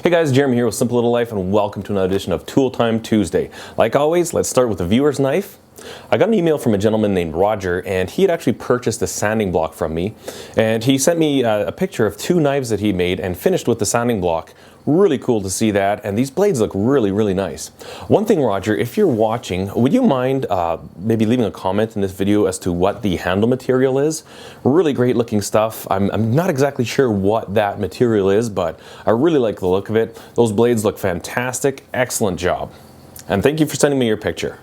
Hey guys, Jeremy here with Simple Little Life, and welcome to another edition of Tool Time Tuesday. Like always, let's start with the viewer's knife. I got an email from a gentleman named Roger, and he had actually purchased a sanding block from me, and he sent me a picture of two knives that he made and finished with the sanding block. Really cool to see that, and these blades look really nice. One thing, Roger, if you're watching, would you mind maybe leaving a comment in this video as to what the handle material is? Really great looking stuff. I'm not exactly sure what that material is, but I really like the look of it. Those blades look fantastic. Excellent job. And thank you for sending me your picture.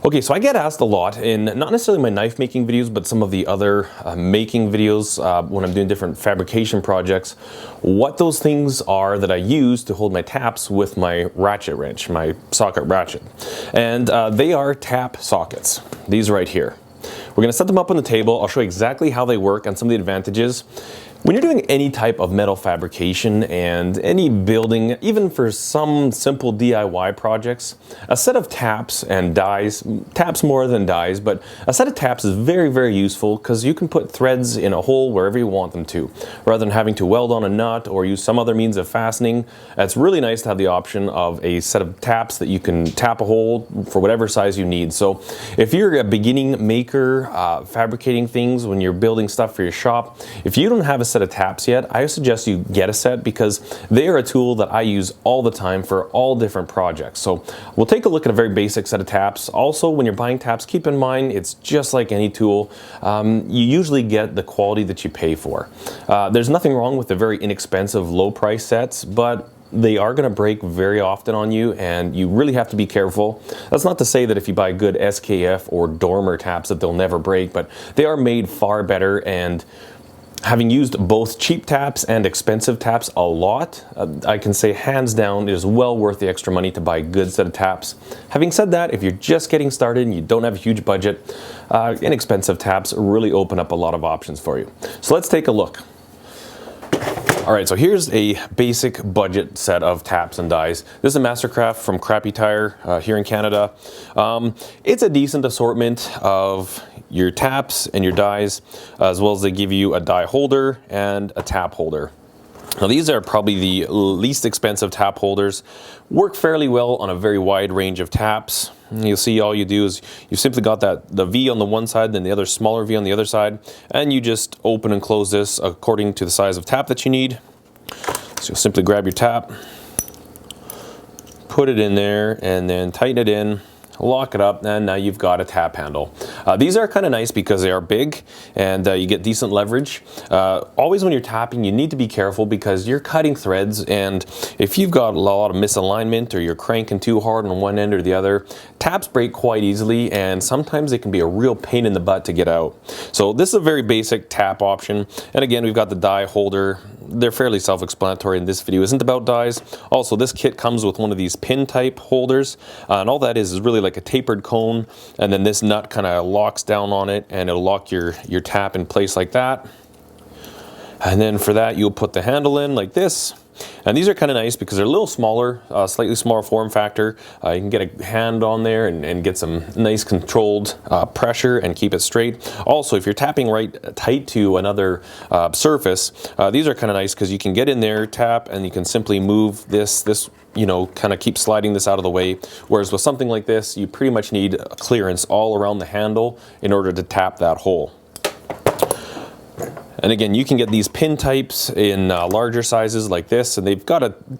Okay, so I get asked a lot in not necessarily my knife making videos, but some of the other making videos when I'm doing different fabrication projects, what those things are that I use to hold my taps with my ratchet wrench, my socket ratchet. And they are tap sockets, these right here. We're gonna set them up on the table. I'll show you exactly how they work and some of the advantages. When you're doing any type of metal fabrication and any building, even for some simple DIY projects, a set of taps and dies, taps more than dies, but a set of taps is very useful because you can put threads in a hole wherever you want them to, rather than having to weld on a nut or use some other means of fastening. It's really nice to have the option of a set of taps that you can tap a hole for whatever size you need. So if you're a beginning maker, fabricating things when you're building stuff for your shop, if you don't have a set of taps yet, I suggest you get a set because they are a tool that I use all the time for all different projects. So we'll take a look at a very basic set of taps. Also, when you're buying taps, keep in mind it's just like any tool. You usually get the quality that you pay for. There's nothing wrong with the very inexpensive low price sets, but they are going to break very often on you, and you really have to be careful. That's not to say that if you buy good SKF or Dormer taps that they'll never break, but they are made far better. And having used both cheap taps and expensive taps a lot, I can say hands down it is well worth the extra money to buy a good set of taps. Having said that, if you're just getting started and you don't have a huge budget, inexpensive taps really open up a lot of options for you. So let's take a look. All right, so here's a basic budget set of taps and dies. This is a Mastercraft from Crappy Tire here in Canada. It's a decent assortment of your taps and your dies, as well as they give you a die holder and a tap holder. Now these are probably the least expensive tap holders, work fairly well on a very wide range of taps. You'll see all you do is you've simply got the V on the one side, then the other smaller V on the other side, and you just open and close this according to the size of tap that you need. So you'll simply grab your tap, put it in there, and then tighten it in, lock it up, and now you've got a tap handle. These are kind of nice because they are big and you get decent leverage. Always when you're tapping, you need to be careful because you're cutting threads, and if you've got a lot of misalignment or you're cranking too hard on one end or the other, taps break quite easily, and sometimes they can be a real pain in the butt to get out. So this is a very basic tap option. And again, we've got the die holder. They're fairly self-explanatory, and this video isn't about dies. Also, this kit comes with one of these pin type holders, and all that is really like a tapered cone, and then this nut kind of locks down on it and it'll lock your tap in place like that. And then for that you'll put the handle in like this. And these are kind of nice because they're a little smaller, slightly smaller form factor. You can get a hand on there and get some nice controlled pressure and keep it straight. Also, if you're tapping right tight to another surface, these are kind of nice because you can get in there, tap, and you can simply move this, you know, kind of keep sliding this out of the way. Whereas with something like this, you pretty much need clearance all around the handle in order to tap that hole. And again, you can get these pin types in larger sizes like this, and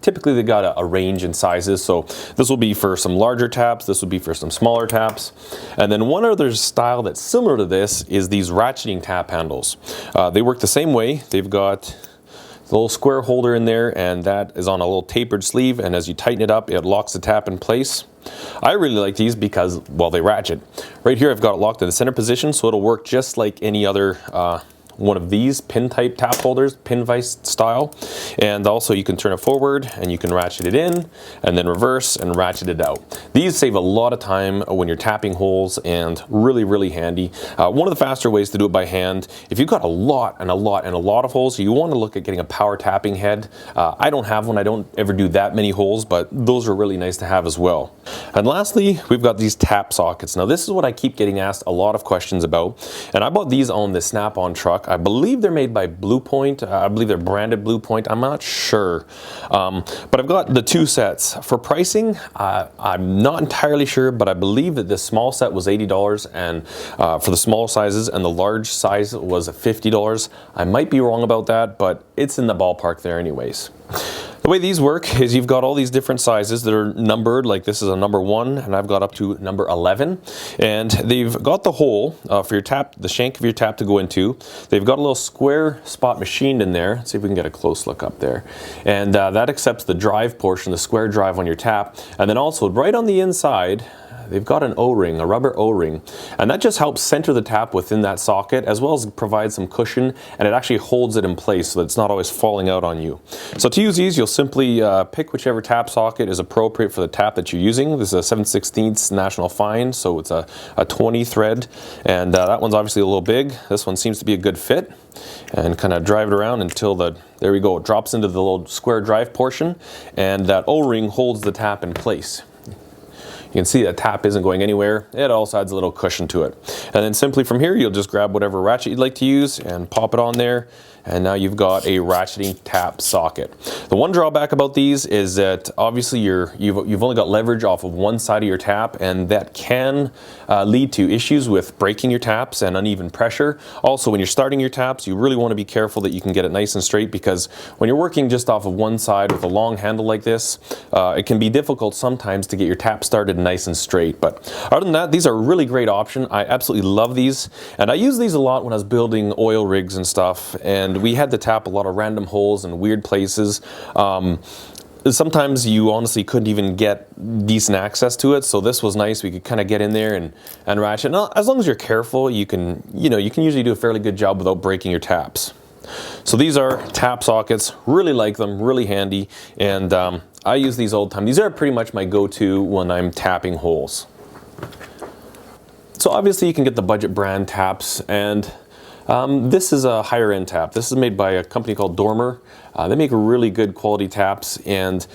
typically they've got a range in sizes. So this will be for some larger taps, this will be for some smaller taps. And then one other style that's similar to this is these ratcheting tap handles. They work the same way. They've got the little square holder in there, and that is on a little tapered sleeve, and as you tighten it up, it locks the tap in place. I really like these because, well, they ratchet. Right here I've got it locked in the center position, so it'll work just like any other one of these pin type tap holders, pin vise style. And also you can turn it forward and you can ratchet it in and then reverse and ratchet it out. These save a lot of time when you're tapping holes and really handy. One of the faster ways to do it by hand, if you've got a lot of holes, you want to look at getting a power tapping head. I don't have one, I don't ever do that many holes, but those are really nice to have as well. And lastly, we've got these tap sockets. Now this is what I keep getting asked a lot of questions about, and I bought these on the Snap-on truck. I believe they're made by Blue Point. I believe they're branded Blue Point. I'm not sure. But I've got the 2 sets. For pricing, I'm not entirely sure, but I believe that this small set was $80 and for the small sizes, and the large size was $50. I might be wrong about that, but it's in the ballpark there anyways. The way these work is you've got all these different sizes that are numbered, like this is a number 1 and I've got up to number 11, and they've got the hole for your tap, the shank of your tap to go into. They've got a little square spot machined in there. Let's see if we can get a close look up there, and that accepts the drive portion, the square drive on your tap, and then also right on the inside they've got an O-ring, a rubber O-ring, and that just helps center the tap within that socket, as well as provide some cushion, and it actually holds it in place so that it's not always falling out on you. So to use these, you'll simply pick whichever tap socket is appropriate for the tap that you're using. This is a 7/16 National Fine, so it's a 20 thread, and that one's obviously a little big. This one seems to be a good fit, and kind of drive it around until there we go, it drops into the little square drive portion, and that O-ring holds the tap in place. You can see that tap isn't going anywhere. It also adds a little cushion to it. And then simply from here, you'll just grab whatever ratchet you'd like to use and pop it on there. And now you've got a ratcheting tap socket. The one drawback about these is that obviously you've only got leverage off of one side of your tap, and that can lead to issues with breaking your taps and uneven pressure. Also, when you're starting your taps, you really want to be careful that you can get it nice and straight, because when you're working just off of one side with a long handle like this, it can be difficult sometimes to get your tap started nice and straight. But other than that, these are a really great option. I absolutely love these, and I use these a lot when I was building oil rigs and stuff, and we had to tap a lot of random holes in weird places. Sometimes you honestly couldn't even get decent access to it, so this was nice. We could kind of get in there and ratchet. Now, as long as you're careful, you can usually do a fairly good job without breaking your taps. So these are tap sockets. Really like them, really handy, and I use these all the time. These are pretty much my go-to when I'm tapping holes. So obviously you can get the budget brand taps, and this is a higher end tap. This is made by a company called Dormer. They make really good quality taps, and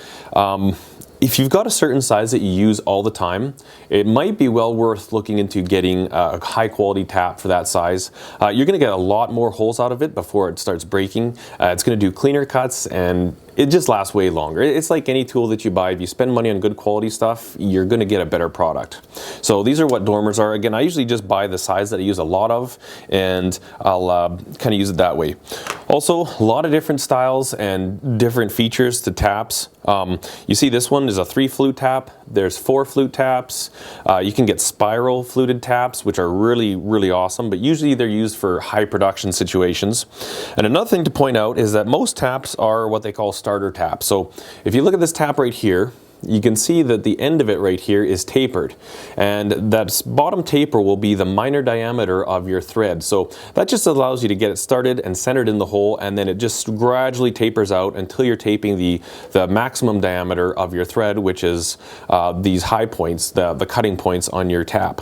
if you've got a certain size that you use all the time, it might be well worth looking into getting a high quality tap for that size. You're going to get a lot more holes out of it before it starts breaking. It's going to do cleaner cuts, and it just lasts way longer. It's like any tool that you buy. If you spend money on good quality stuff, you're going to get a better product. So these are what Dormers are. Again, I usually just buy the size that I use a lot of, and I'll kind of use it that way. Also, a lot of different styles and different features to taps. You see this one is a 3 flute tap. There's 4 flute taps. You can get spiral fluted taps, which are really, really awesome, but usually they're used for high production situations. And another thing to point out is that most taps are what they call starter taps. So if you look at this tap right here, you can see that the end of it right here is tapered, and that bottom taper will be the minor diameter of your thread. So that just allows you to get it started and centered in the hole, and then it just gradually tapers out until you're taping the maximum diameter of your thread, which is these high points, the cutting points on your tap.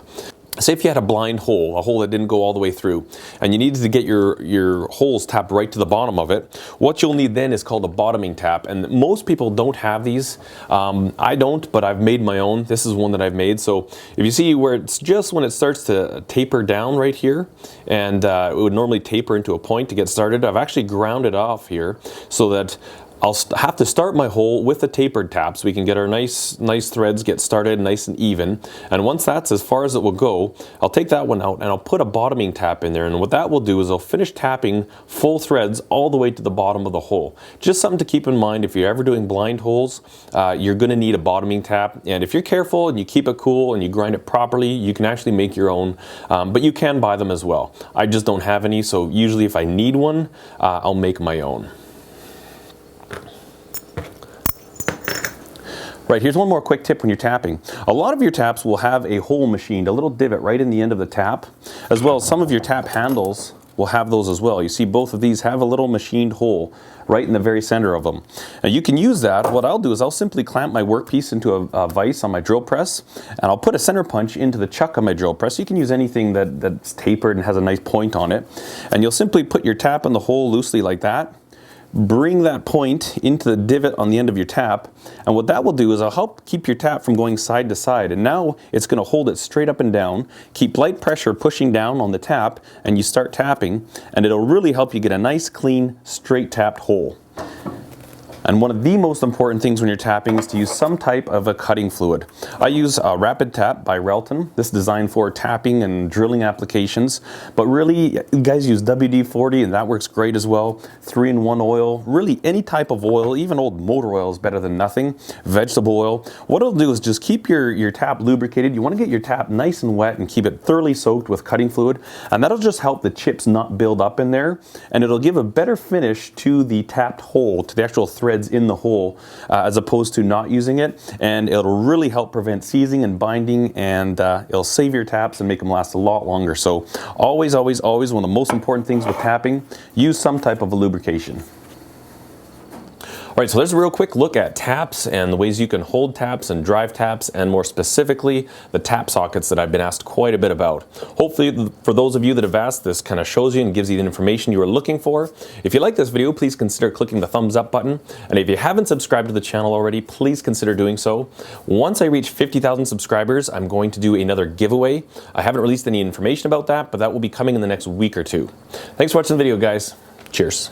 Say if you had a blind hole, a hole that didn't go all the way through, and you needed to get your holes tapped right to the bottom of it, what you'll need then is called a bottoming tap, and most people don't have these. I don't, but I've made my own. This is one that I've made. So if you see where it's just when it starts to taper down right here, and it would normally taper into a point to get started, I've actually ground it off here so that I'll have to start my hole with a tapered tap so we can get our nice threads get started nice and even. And once that's as far as it will go, I'll take that one out and I'll put a bottoming tap in there. And what that will do is I'll finish tapping full threads all the way to the bottom of the hole. Just something to keep in mind if you're ever doing blind holes, you're going to need a bottoming tap. And if you're careful and you keep it cool and you grind it properly, you can actually make your own, but you can buy them as well. I just don't have any, so usually if I need one, I'll make my own. Right, here's one more quick tip when you're tapping. A lot of your taps will have a hole machined, a little divot right in the end of the tap, as well as some of your tap handles will have those as well. You see both of these have a little machined hole right in the very center of them. Now you can use that. What I'll do is I'll simply clamp my workpiece into a vise on my drill press, and I'll put a center punch into the chuck of my drill press. You can use anything that's tapered and has a nice point on it. And you'll simply put your tap in the hole loosely like that. bring that point into the divot on the end of your tap, and what that will do is it'll help keep your tap from going side to side, and now it's going to hold it straight up and down, keep light pressure pushing down on the tap, and you start tapping, and it'll really help you get a nice, clean, straight tapped hole. And one of the most important things when you're tapping is to use some type of a cutting fluid. I use Rapid Tap by Relton. This is designed for tapping and drilling applications, but really you guys use WD-40 and that works great as well. 3-in-1 oil, really any type of oil, even old motor oil is better than nothing. Vegetable oil. What it'll do is just keep your tap lubricated. You want to get your tap nice and wet and keep it thoroughly soaked with cutting fluid, and that'll just help the chips not build up in there, and it'll give a better finish to the tapped hole, to the actual thread in the hole, as opposed to not using it, and it'll really help prevent seizing and binding, and it'll save your taps and make them last a lot longer. So always, always, always, one of the most important things with tapping, use some type of a lubrication. All right, so there's a real quick look at taps and the ways you can hold taps and drive taps, and more specifically, the tap sockets that I've been asked quite a bit about. Hopefully, for those of you that have asked, this kind of shows you and gives you the information you were looking for. If you like this video, please consider clicking the thumbs up button. And if you haven't subscribed to the channel already, please consider doing so. Once I reach 50,000 subscribers, I'm going to do another giveaway. I haven't released any information about that, but that will be coming in the next week or two. Thanks for watching the video, guys. Cheers.